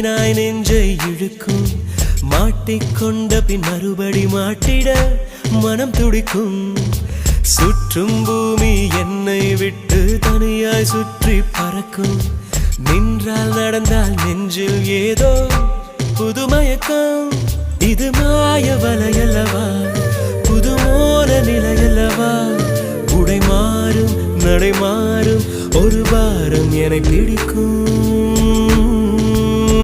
மீனாய் நெஞ்சை இழுக்கும் மாட்டிக்கொண்ட பின் மறுபடி மாட்டிட மனம் துடிக்கும் சுற்றும் பூமி என்னை விட்டு தனியாய் சுற்றி பறக்கும் நின்றால் நடந்தால் நெஞ்சில் ஏதோ புதுமயக்கம் இது மாய வலையல்லவா புதுமோன நிலையல்லவா உடை மாறும் நடை மாறும் ஒரு வாரம் என்னை பிடிக்கும்